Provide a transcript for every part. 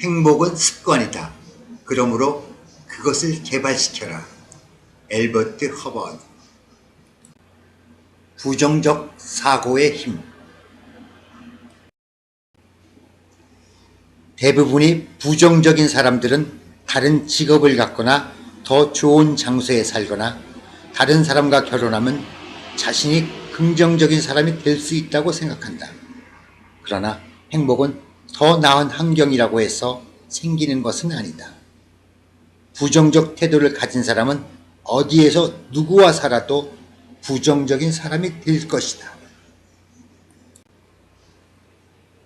행복은 습관이다. 그러므로 그것을 개발시켜라. 엘버트 허버드. 부정적 사고의 힘. 대부분이 부정적인 사람들은 다른 직업을 갖거나 더 좋은 장소에 살거나 다른 사람과 결혼하면 자신이 긍정적인 사람이 될 수 있다고 생각한다. 그러나 행복은 더 나은 환경이라고 해서 생기는 것은 아니다. 부정적 태도를 가진 사람은 어디에서 누구와 살아도 부정적인 사람이 될 것이다.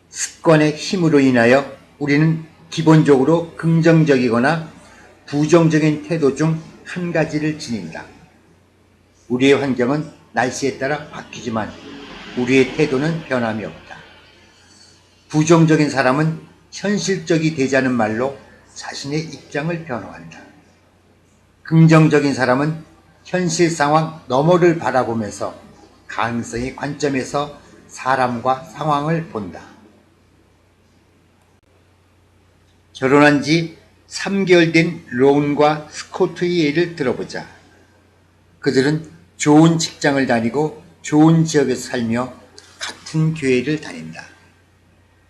습관의 힘으로 인하여 우리는 기본적으로 긍정적이거나 부정적인 태도 중 한 가지를 지닌다. 우리의 환경은 날씨에 따라 바뀌지만 우리의 태도는 변함이 없다. 부정적인 사람은 현실적이 되자는 말로 자신의 입장을 변호한다. 긍정적인 사람은 현실 상황 너머를 바라보면서 가능성의 관점에서 사람과 상황을 본다. 결혼한 지 3개월 된 론과 스코트의 예를 들어보자. 그들은 좋은 직장을 다니고 좋은 지역에서 살며 같은 교회를 다닌다.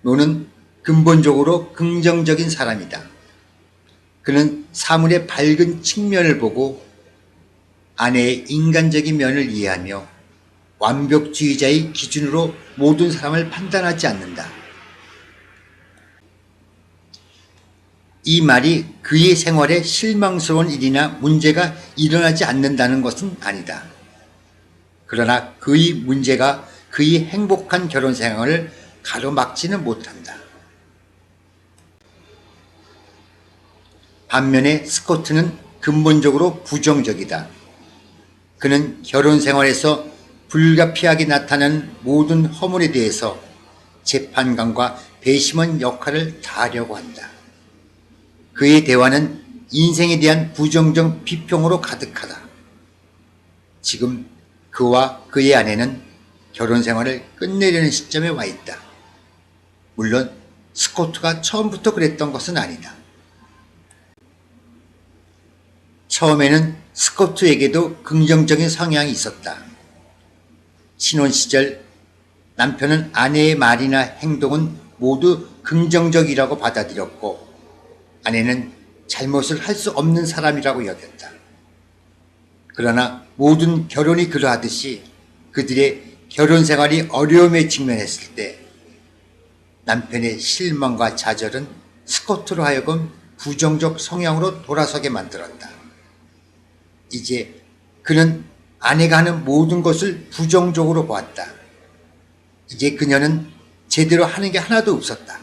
론은 근본적으로 긍정적인 사람이다. 그는 사물의 밝은 측면을 보고 아내의 인간적인 면을 이해하며 완벽주의자의 기준으로 모든 사람을 판단하지 않는다. 이 말이 그의 생활에 실망스러운 일이나 문제가 일어나지 않는다는 것은 아니다. 그러나 그의 문제가 그의 행복한 결혼 생활을 가로막지는 못한다. 반면에 스코트는 근본적으로 부정적이다. 그는 결혼 생활에서 불가피하게 나타나는 모든 허물에 대해서 재판관과 배심원 역할을 다하려고 한다. 그의 대화는 인생에 대한 부정적 비평으로 가득하다. 지금 그와 그의 아내는 결혼 생활을 끝내려는 시점에 와 있다. 물론 스코트가 처음부터 그랬던 것은 아니다. 처음에는 스코트에게도 긍정적인 성향이 있었다. 신혼 시절 남편은 아내의 말이나 행동은 모두 긍정적이라고 받아들였고 아내는 잘못을 할 수 없는 사람이라고 여겼다. 그러나 모든 결혼이 그러하듯이 그들의 결혼 생활이 어려움에 직면했을 때 남편의 실망과 좌절은 스코트로 하여금 부정적 성향으로 돌아서게 만들었다. 이제 그는 아내가 하는 모든 것을 부정적으로 보았다. 이제 그녀는 제대로 하는 게 하나도 없었다.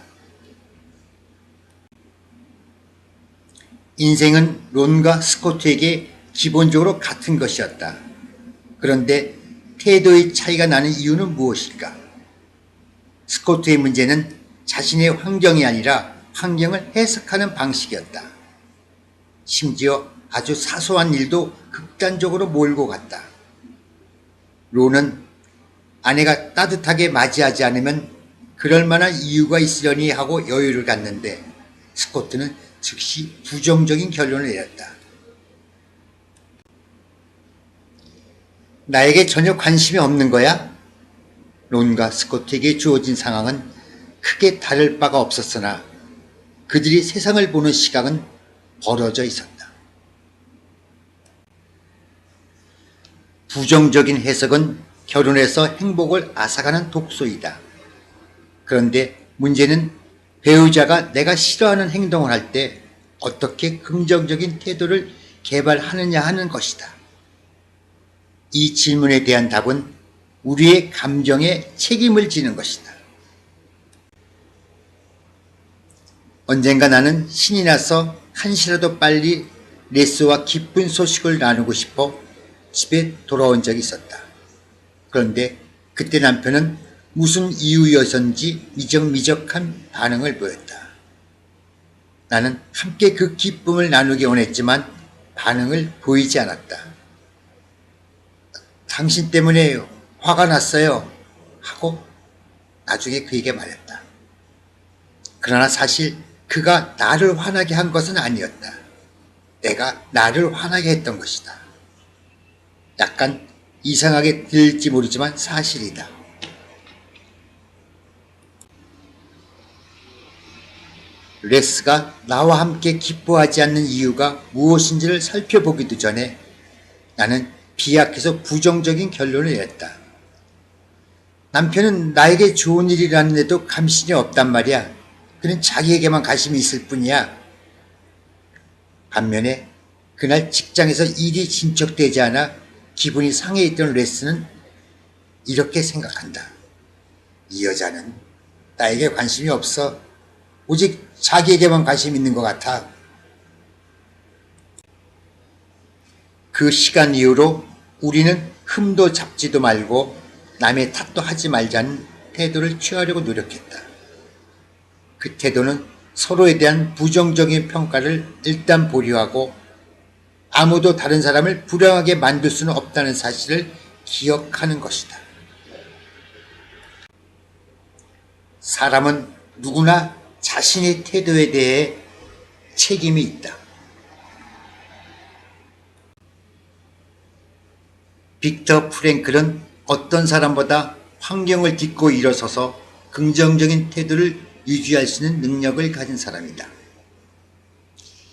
인생은 론과 스코트에게 기본적으로 같은 것이었다. 그런데 태도의 차이가 나는 이유는 무엇일까? 스코트의 문제는 자신의 환경이 아니라 환경을 해석하는 방식이었다. 심지어 아주 사소한 일도 극단적으로 몰고 갔다. 론은 아내가 따뜻하게 맞이하지 않으면 그럴 만한 이유가 있으려니 하고 여유를 갖는데 스코트는 즉시 부정적인 결론을 내렸다. 나에게 전혀 관심이 없는 거야? 론과 스코트에게 주어진 상황은 크게 다를 바가 없었으나 그들이 세상을 보는 시각은 벌어져 있었다. 부정적인 해석은 결혼에서 행복을 앗아가는 독소이다. 그런데 문제는 배우자가 내가 싫어하는 행동을 할 때 어떻게 긍정적인 태도를 개발하느냐 하는 것이다. 이 질문에 대한 답은 우리의 감정에 책임을 지는 것이다. 언젠가 나는 신이 나서 한시라도 빨리 레스와 기쁜 소식을 나누고 싶어 집에 돌아온 적이 있었다. 그런데 그때 남편은 무슨 이유여서인지 미적미적한 반응을 보였다. 나는 함께 그 기쁨을 나누기 원했지만 반응을 보이지 않았다. 당신 때문에 화가 났어요 하고 나중에 그에게 말했다. 그러나 사실 그가 나를 화나게 한 것은 아니었다. 내가 나를 화나게 했던 것이다. 약간 이상하게 들릴지 모르지만 사실이다. 레스가 나와 함께 기뻐하지 않는 이유가 무엇인지를 살펴보기도 전에 나는 비약해서 부정적인 결론을 내렸다. 남편은 나에게 좋은 일이라는데도 감신이 없단 말이야. 그는 자기에게만 관심이 있을 뿐이야. 반면에 그날 직장에서 일이 진척되지 않아 기분이 상해 있던 레스는 이렇게 생각한다. 이 여자는 나에게 관심이 없어. 오직 자기에게만 관심 있는 것 같아. 그 시간 이후로 우리는 흠도 잡지도 말고 남의 탓도 하지 말자는 태도를 취하려고 노력했다. 그 태도는 서로에 대한 부정적인 평가를 일단 보류하고 아무도 다른 사람을 불행하게 만들 수는 없다는 사실을 기억하는 것이다. 사람은 누구나 자신의 태도에 대해 책임이 있다. 빅터 프랭클은 어떤 사람보다 환경을 딛고 일어서서 긍정적인 태도를 유지할 수 있는 능력을 가진 사람이다.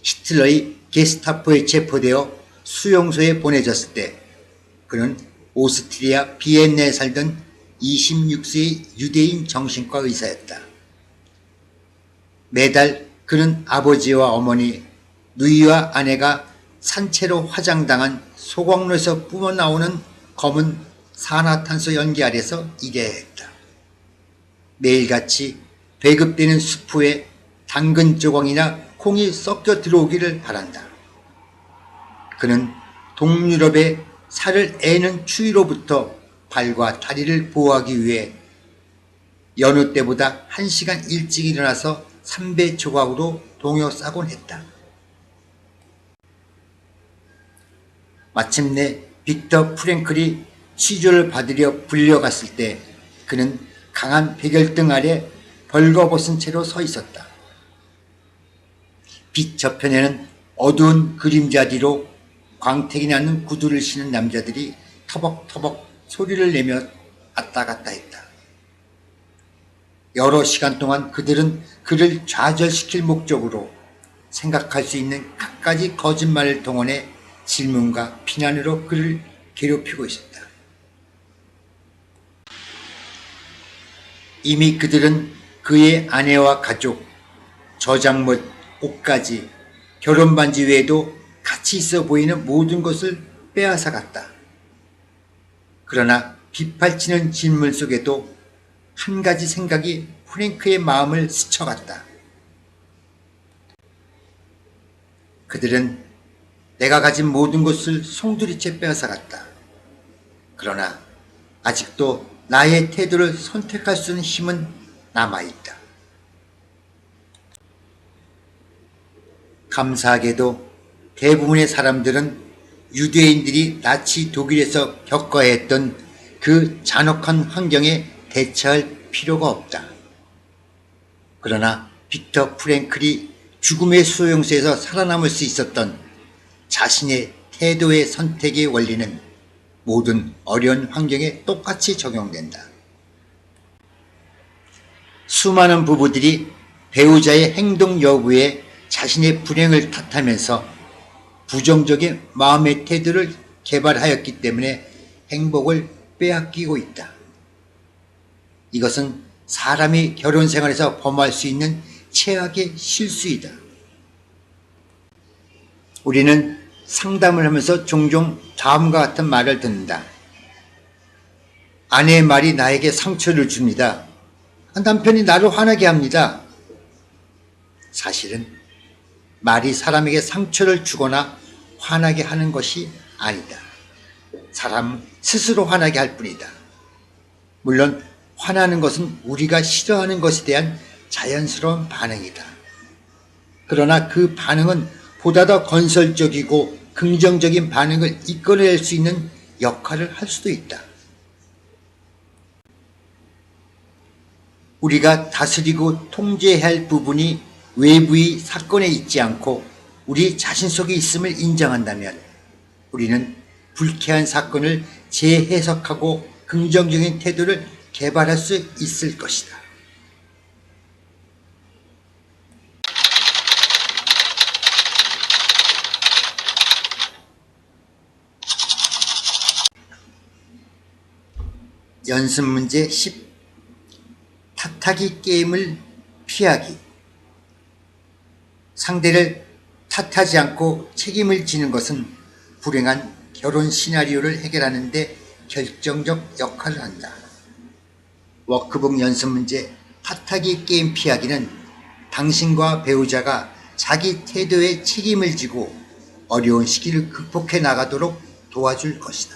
히틀러의 게스타포에 체포되어 수용소에 보내졌을 때 그는 오스트리아 비엔나에 살던 26세의 유대인 정신과 의사였다. 매달 그는 아버지와 어머니, 누이와 아내가 산채로 화장당한 소광로에서 뿜어나오는 검은 산화탄소 연기 아래서 일해야 했다. 매일같이 배급되는 수프에 당근 조각이나 콩이 섞여 들어오기를 바란다. 그는 동유럽의 살을 애는 추위로부터 발과 다리를 보호하기 위해 여느 때보다 1시간 일찍 일어나서 삼배 조각으로 동요 싸곤 했다. 마침내 빅터 프랭클이 치료를 받으려 불려갔을 때 그는 강한 백열등 아래 벌거벗은 채로 서 있었다. 빛 저편에는 어두운 그림자 뒤로 광택이 나는 구두를 신은 남자들이 터벅터벅 소리를 내며 왔다 갔다 했다. 여러 시간 동안 그들은 그를 좌절시킬 목적으로 생각할 수 있는 갖가지 거짓말을 동원해 질문과 비난으로 그를 괴롭히고 있었다. 이미 그들은 그의 아내와 가족, 저작물, 옷가지, 결혼반지 외에도 가치 있어 보이는 모든 것을 빼앗아 갔다. 그러나 빗발치는 질문 속에도 한 가지 생각이 프랭크의 마음을 스쳐갔다. 그들은 내가 가진 모든 것을 송두리째 빼앗아 갔다. 그러나 아직도 나의 태도를 선택할 수 있는 힘은 남아있다. 감사하게도 대부분의 사람들은 유대인들이 나치 독일에서 겪어야 했던 그 잔혹한 환경에 대처할 필요가 없다. 그러나 빅터 프랭클이 죽음의 수용소에서 살아남을 수 있었던 자신의 태도의 선택의 원리는 모든 어려운 환경에 똑같이 적용된다. 수많은 부부들이 배우자의 행동 여부에 자신의 불행을 탓하면서 부정적인 마음의 태도를 개발하였기 때문에 행복을 빼앗기고 있다. 이것은 사람이 결혼 생활에서 범할 수 있는 최악의 실수이다. 우리는 상담을 하면서 종종 다음과 같은 말을 듣는다. 아내의 말이 나에게 상처를 줍니다. 남편이 나를 화나게 합니다. 사실은 말이 사람에게 상처를 주거나 화나게 하는 것이 아니다. 사람은 스스로 화나게 할 뿐이다. 물론 화나는 것은 우리가 싫어하는 것에 대한 자연스러운 반응이다. 그러나 그 반응은 보다 더 건설적이고 긍정적인 반응을 이끌어낼 수 있는 역할을 할 수도 있다. 우리가 다스리고 통제해야 할 부분이 외부의 사건에 있지 않고 우리 자신 속에 있음을 인정한다면 우리는 불쾌한 사건을 재해석하고 긍정적인 태도를 개발할 수 있을 것이다. 연습 문제 10. 탓하기 게임을 피하기. 상대를 탓하지 않고 책임을 지는 것은 불행한 결혼 시나리오를 해결하는 데 결정적 역할을 한다. 워크북 연습 문제 탓하기 게임 피하기는 당신과 배우자가 자기 태도에 책임을 지고 어려운 시기를 극복해 나가도록 도와줄 것이다.